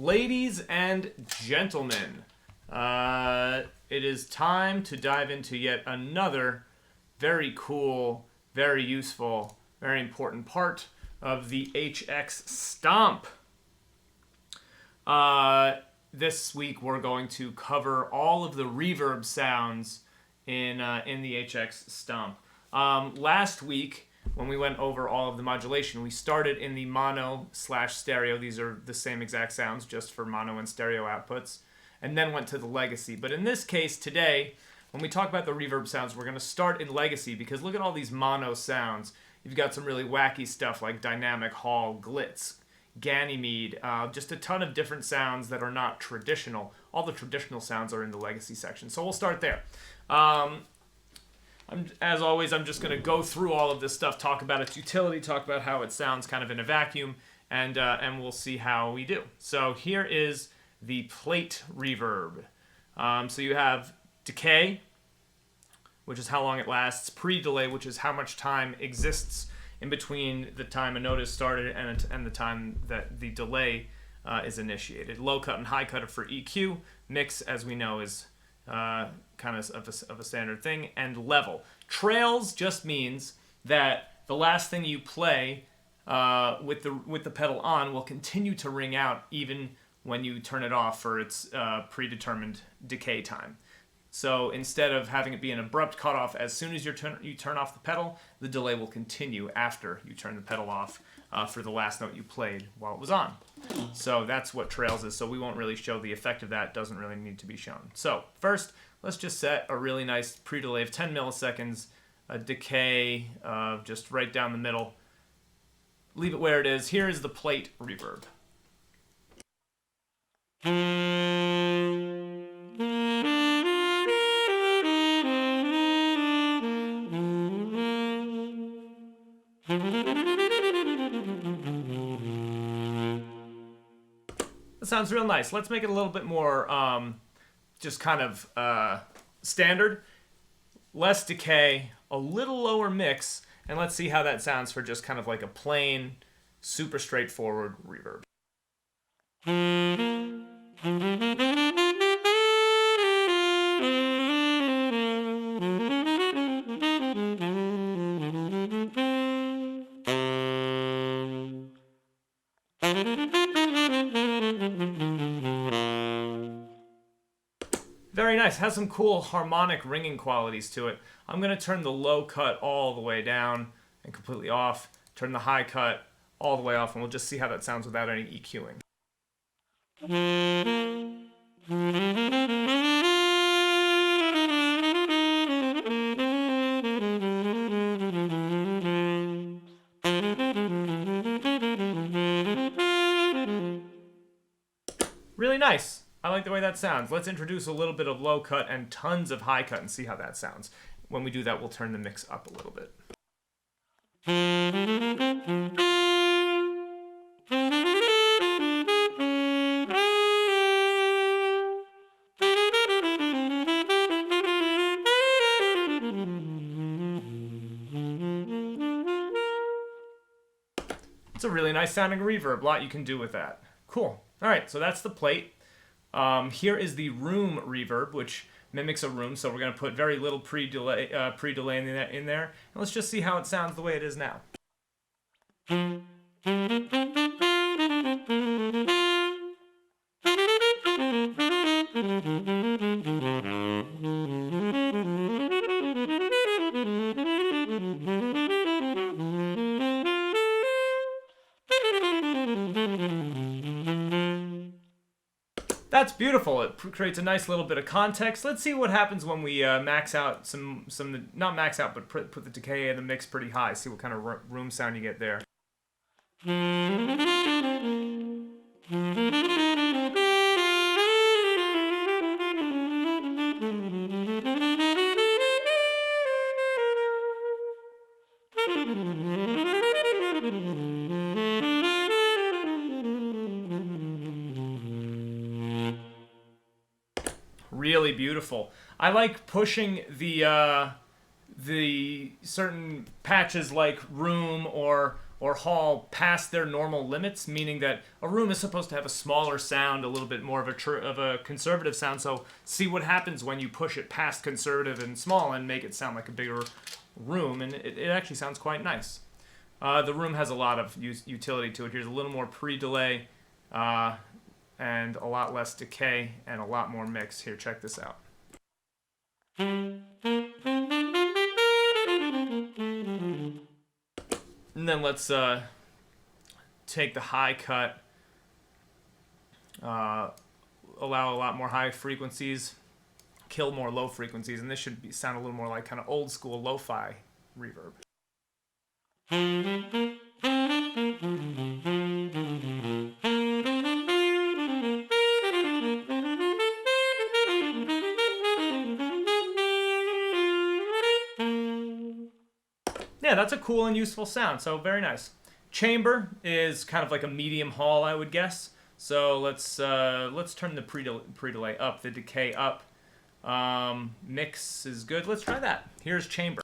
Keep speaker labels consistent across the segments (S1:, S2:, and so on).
S1: Ladies and gentlemen, it is time to dive into yet another very cool, very useful, very important part of the HX Stomp. This week we're going to cover all of the reverb sounds in the HX Stomp. Last week, when we went over all of the modulation, we started in the mono/stereo. These are the same exact sounds, just for mono and stereo outputs, and then went to the legacy. But in this case, today, when we talk about the reverb sounds, we're going to start in legacy, because look at all these mono sounds. You've got some really wacky stuff like dynamic, hall, glitz, ganymede, just a ton of different sounds that are not traditional. All the traditional sounds are in the legacy section, so we'll start there. As always, I'm just going to go through all of this stuff, talk about its utility, talk about how it sounds kind of in a vacuum, and we'll see how we do. So here is the plate reverb. So you have decay, which is how long it lasts, pre-delay, which is how much time exists in between the time a note is started and the time that the delay is initiated. Low cut and high cut are for EQ. Mix, as we know, is kind of a standard thing. And level. Trails just means that the last thing you play with the pedal on will continue to ring out even when you turn it off for its predetermined decay time. So instead of having it be an abrupt cutoff as soon as you turn off the pedal, the delay will continue after you turn the pedal off for the last note you played while it was on. So that's what trails is. So we won't really show the effect of that. It doesn't really need to be shown. So first, let's just set a really nice pre-delay of 10 milliseconds, a decay of just right down the middle. Leave it where it is. Here is the plate reverb. That sounds real nice. Let's make it a little bit more just kind of standard. Less decay, a little lower mix, and let's see how that sounds for just kind of like a plain, super straightforward reverb. Very nice. Has some cool harmonic ringing qualities to it. I'm going to turn the low cut all the way down and completely off. Turn the high cut all the way off, and we'll just see how that sounds without any EQing. Really nice. I like the way that sounds. Let's introduce a little bit of low cut and tons of high cut and see how that sounds. When we do that, we'll turn the mix up a little bit. It's a really nice sounding reverb. A lot you can do with that. Cool. All right, so that's the plate. Here is the room reverb, which mimics a room, so we're going to put very little pre-delay in there. And let's just see how it sounds the way it is now. That's beautiful. It creates a nice little bit of context. Let's see what happens when we max out not max out, but put the decay in the mix pretty high. See what kind of room sound you get there. Really beautiful. I like pushing the certain patches like room or or hall past their normal limits, meaning that a room is supposed to have a smaller sound, a little bit more of a conservative sound. So see what happens when you push it past conservative and small and make it sound like a bigger room, and it actually sounds quite nice. The room has a lot of utility to it. Here's a little more pre-delay and a lot less decay and a lot more mix. Here, check this out. And then let's take the high cut, allow a lot more high frequencies, kill more low frequencies, and this should sound a little more like kind of old school lo-fi reverb. Yeah, that's a cool and useful sound, so very nice. Chamber is kind of like a medium hall, I would guess. So let's turn the pre-delay up, the decay up. Mix is good. Let's try that. Here's chamber.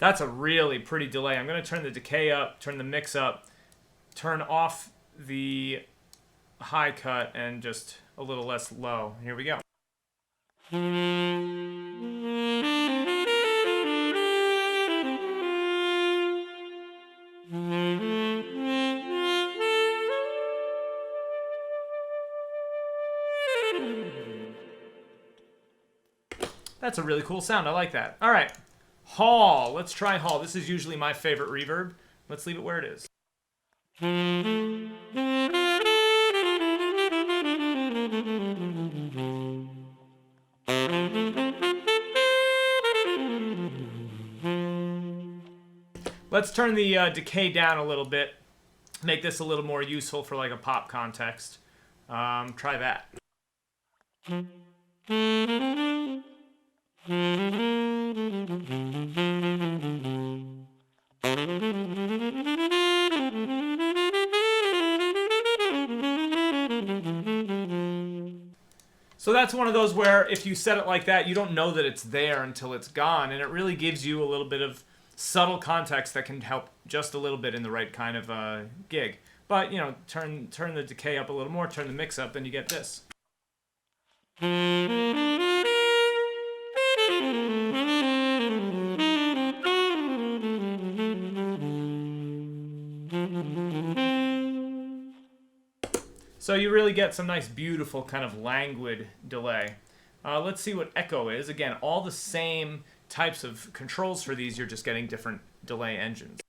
S1: That's a really pretty delay. I'm going to turn the decay up, turn the mix up, turn off the high cut, and just a little less low. Here we go. That's a really cool sound. I like that. All right. Hall. Let's try hall. This is usually my favorite reverb. Let's leave it where it is. Let's turn the decay down a little bit. Make this a little more useful for like a pop context. Try that. So that's one of those where if you set it like that, you don't know that it's there until it's gone, and it really gives you a little bit of subtle context that can help just a little bit in the right kind of gig. But, you know, turn the decay up a little more, turn the mix up, and you get this. So you really get some nice, beautiful, kind of languid delay. Let's see what echo is. Again, all the same types of controls for these, you're just getting different delay engines.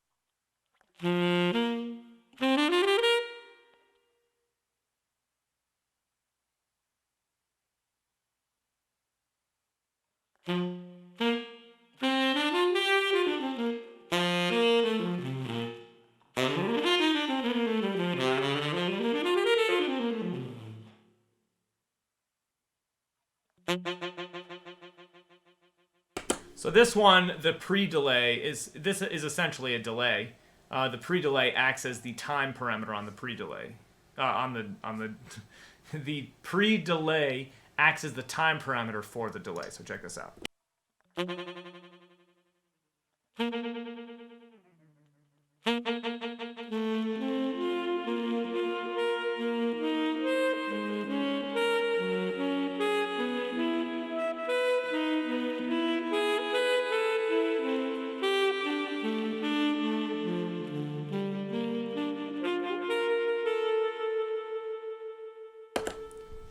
S1: So this one, the pre-delay is essentially a delay. The pre-delay acts as the time parameter on the pre-delay. The pre-delay acts as the time parameter for the delay. So check this out.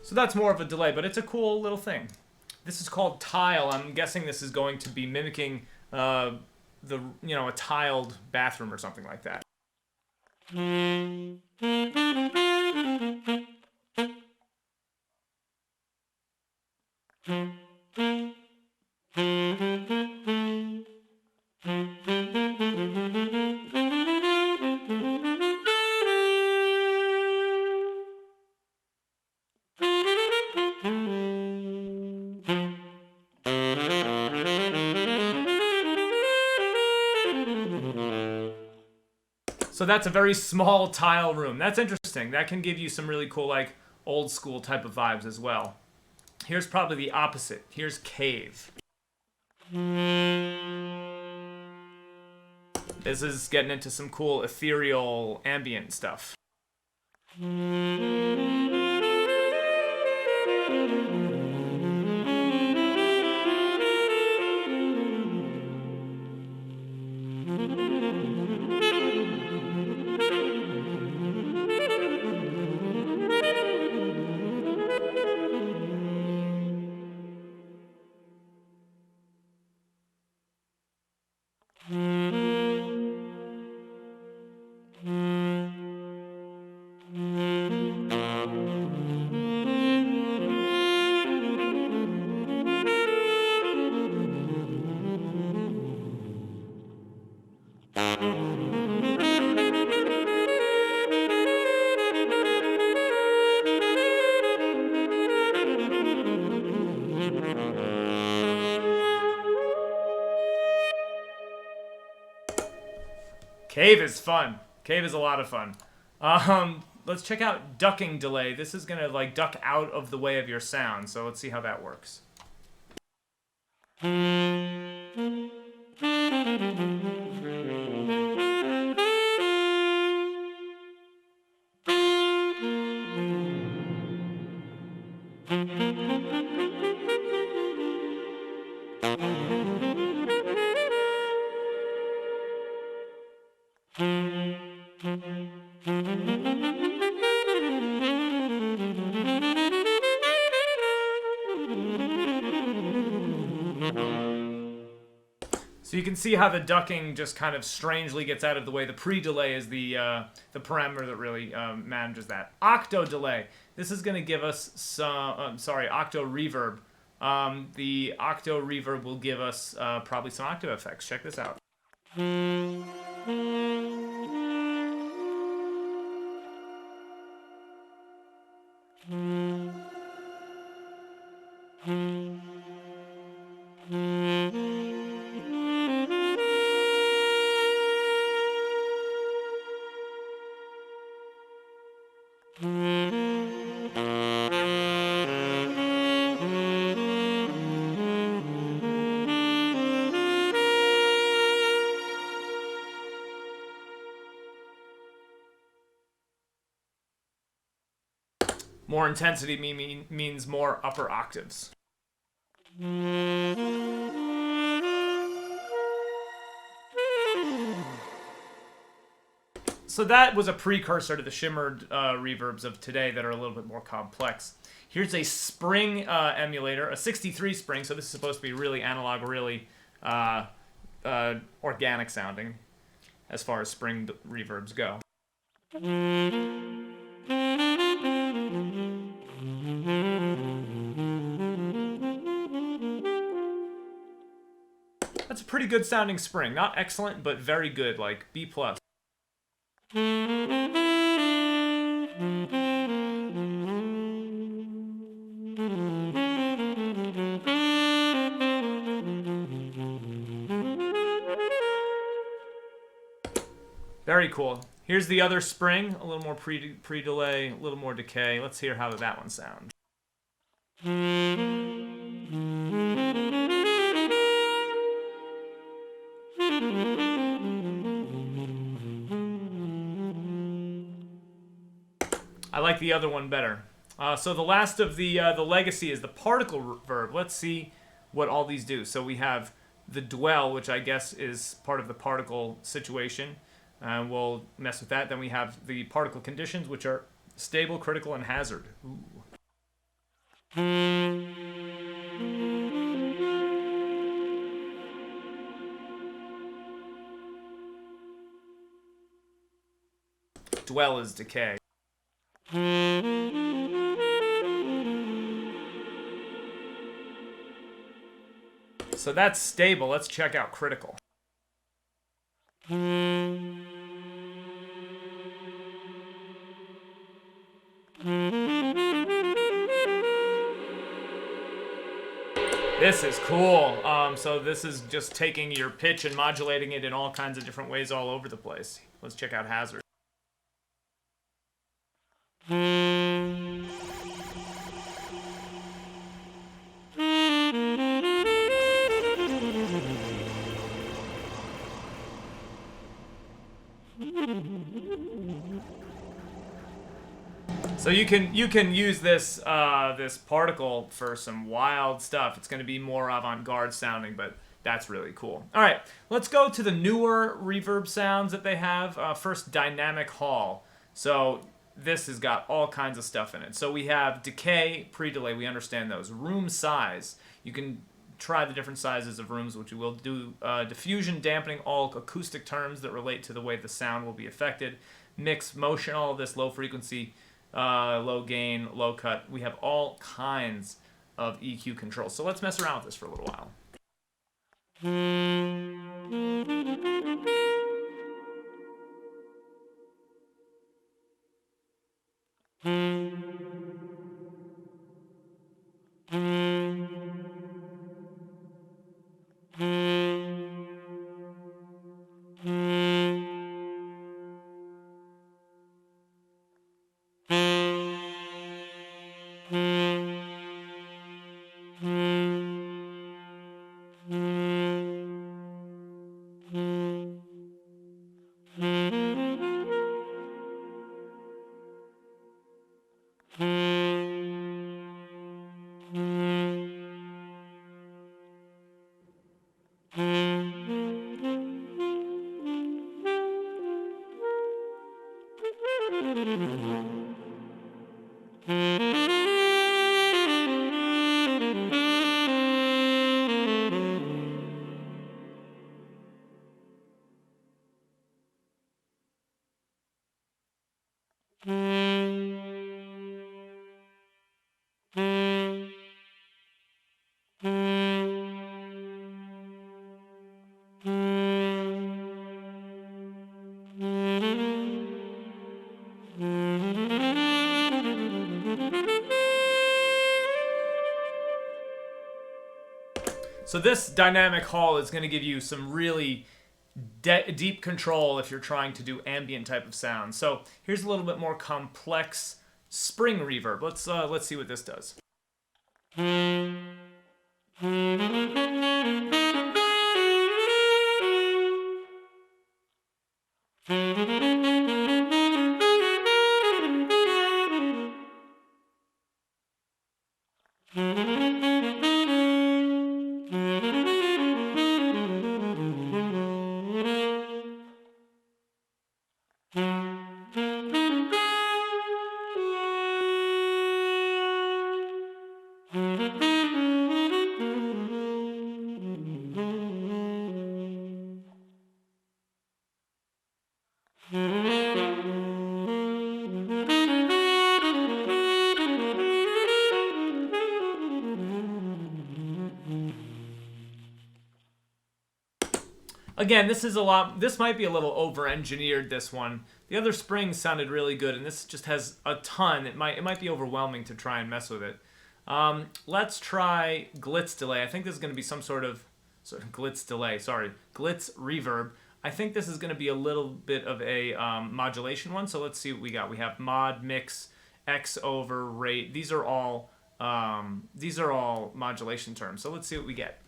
S1: So that's more of a delay, but it's a cool little thing. This is called tile. I'm guessing this is going to be mimicking a tiled bathroom or something like that. So that's a very small tile room. That's interesting. That can give you some really cool, like, old school type of vibes as well. Here's probably the opposite. Here's cave. This is getting into some cool ethereal ambient stuff. Cave is fun. Cave is a lot of fun. Let's check out ducking delay. This is gonna like duck out of the way of your sound. So let's see how that works. So you can see how the ducking just kind of strangely gets out of the way. The pre-delay is the parameter that really manages that. Octo delay. This is going to give us some, octo reverb. The octo reverb will give us probably some octave effects. Check this out. More intensity means more upper octaves. So that was a precursor to the shimmered reverbs of today that are a little bit more complex. Here's a spring emulator, a 63 spring, so this is supposed to be really analog, really organic sounding as far as spring reverbs go. That's a pretty good sounding spring. Not excellent, but very good, like B+. Very cool. Here's the other spring, a little more pre-delay, a little more decay. Let's hear how that one sounds. I like the other one better. So the last of the legacy is the particle reverb. Let's see what all these do. So we have the dwell, which I guess is part of the particle situation. We'll mess with that. Then we have the particle conditions, which are stable, critical, and hazard. Ooh. Dwell is decay. So that's stable. Let's check out critical. This is cool. So this is just taking your pitch and modulating it in all kinds of different ways all over the place. Let's check out hazard. So you can use this this particle for some wild stuff. It's going to be more avant-garde sounding, but that's really cool. All right, let's go to the newer reverb sounds that they have. First, dynamic hall. So this has got all kinds of stuff in it. So we have decay, pre-delay. We understand those. Room size. You can try the different sizes of rooms, which we will do. Diffusion, dampening, all acoustic terms that relate to the way the sound will be affected. Mix, motion, all of this, low frequency, low gain, low cut. We have all kinds of EQ controls. So let's mess around with this for a little while. So this dynamic hall is going to give you some really deep control if you're trying to do ambient type of sound. So here's a little bit more complex spring reverb. Let's see what this does. Again, this might be a little over-engineered, this one. The other springs sounded really good, and this just has a ton. It might be overwhelming to try and mess with it. Let's try glitz delay. I think this is going to be some sort of glitz delay. Sorry, glitz reverb. I think this is going to be a little bit of a modulation one. So let's see what we got. We have mod, mix, X over, rate. These are all modulation terms. So let's see what we get.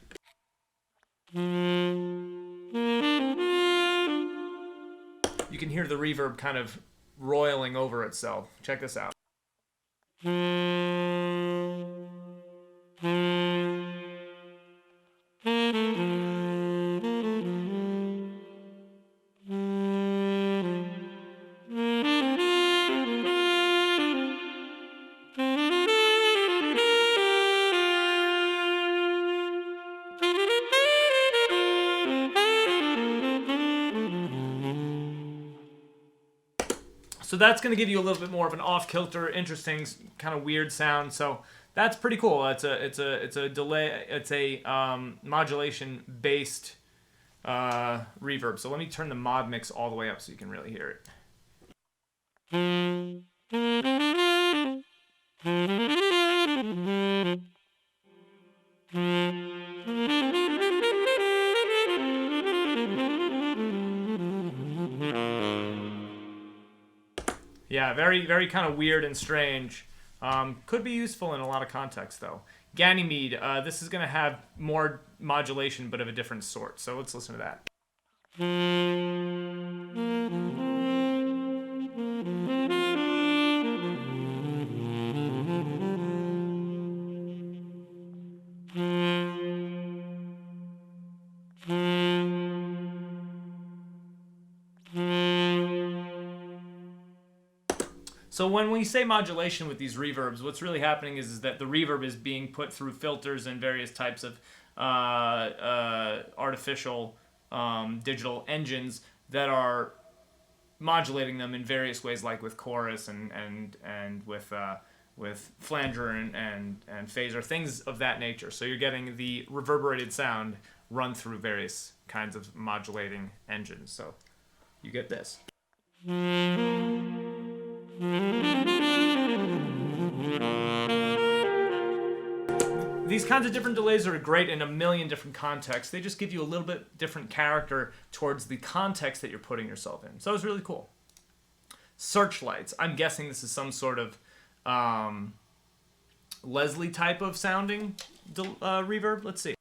S1: You can hear the reverb kind of roiling over itself. Check this out. So that's going to give you a little bit more of an off-kilter, interesting, kind of weird sound. So that's pretty cool. It's a delay. It's a modulation-based reverb. So let me turn the mod mix all the way up so you can really hear it. Yeah, very, very kind of weird and strange. Could be useful in a lot of contexts, though. Ganymede, this is going to have more modulation, but of a different sort. So let's listen to that. So when we say modulation with these reverbs, what's really happening is that the reverb is being put through filters and various types of artificial digital engines that are modulating them in various ways, like with chorus and with flanger and phaser, things of that nature. So you're getting the reverberated sound run through various kinds of modulating engines. So you get this. These kinds of different delays are great in a million different contexts. They just give you a little bit different character towards the context that you're putting yourself in. So it's really cool. Searchlights. I'm guessing this is some sort of Leslie type of sounding reverb. Let's see.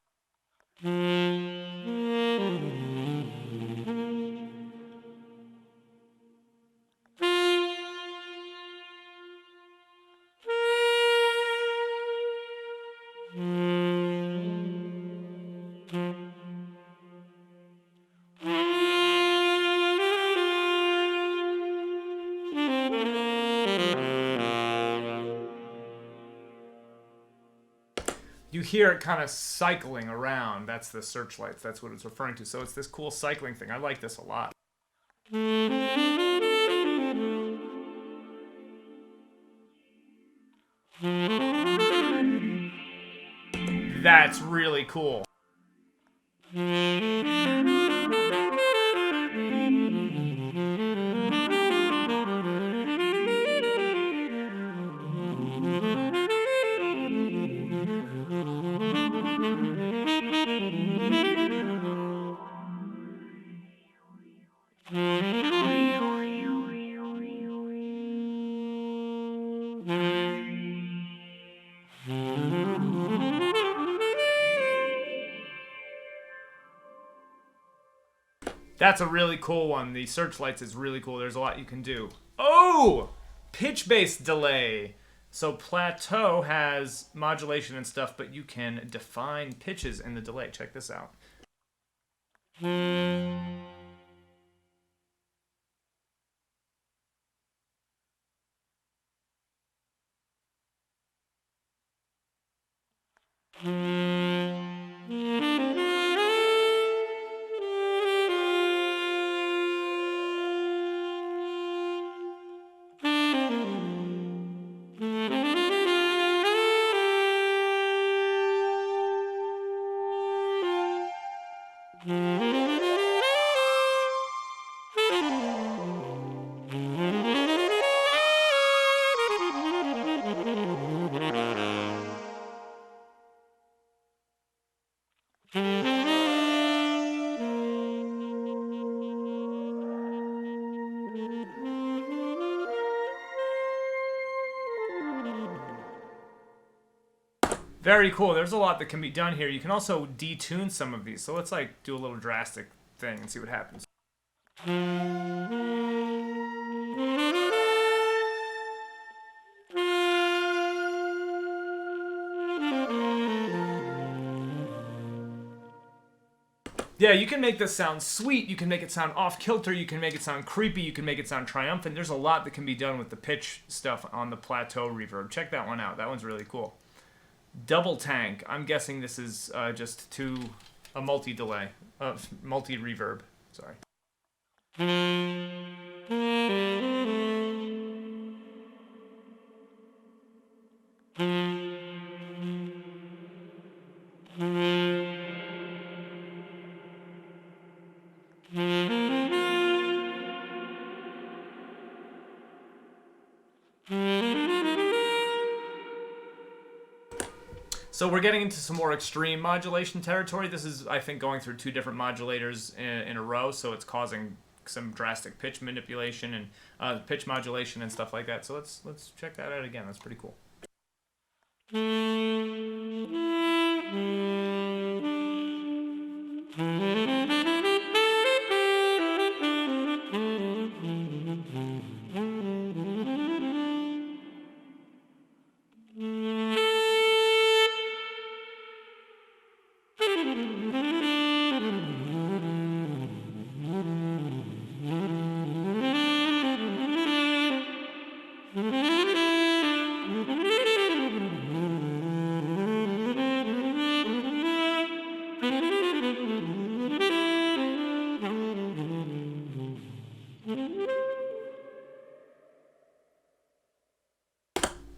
S1: You hear it kind of cycling around. That's the searchlights. That's what it's referring to. So it's this cool cycling thing. I like this a lot. That's really cool. That's a really cool one. The searchlights is really cool. There's a lot you can do. Oh! Pitch-based delay. So plateau has modulation and stuff, but you can define pitches in the delay. Check this out. Very cool. There's a lot that can be done here. You can also detune some of these. So let's like do a little drastic thing and see what happens. Yeah, you can make this sound sweet, you can make it sound off-kilter, you can make it sound creepy, you can make it sound triumphant. There's a lot that can be done with the pitch stuff on the plateau reverb. Check that one out. That one's really cool. Double tank. I'm guessing this is just a multi-delay, multi-reverb. Sorry. So we're getting into some more extreme modulation territory. This is, I think, going through two different modulators in a row, so it's causing some drastic pitch manipulation and pitch modulation and stuff like that. So let's check that out again. That's pretty cool.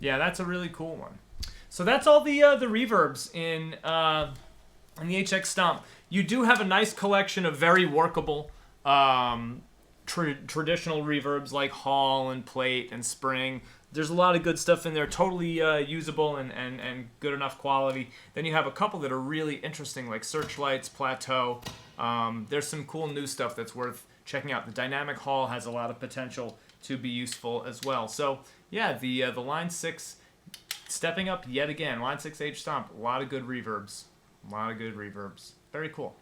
S1: Yeah, that's a really cool one. So that's all the reverbs in the HX Stomp. You do have a nice collection of very workable traditional reverbs like hall and plate and spring. There's a lot of good stuff in there, totally usable and good enough quality. Then you have a couple that are really interesting like searchlights, plateau. There's some cool new stuff that's worth checking out. The dynamic hall has a lot of potential to be useful as well. So yeah, the LINE6 stepping up yet again. LINE6 HX Stomp, a lot of good reverbs. A lot of good reverbs. Very cool.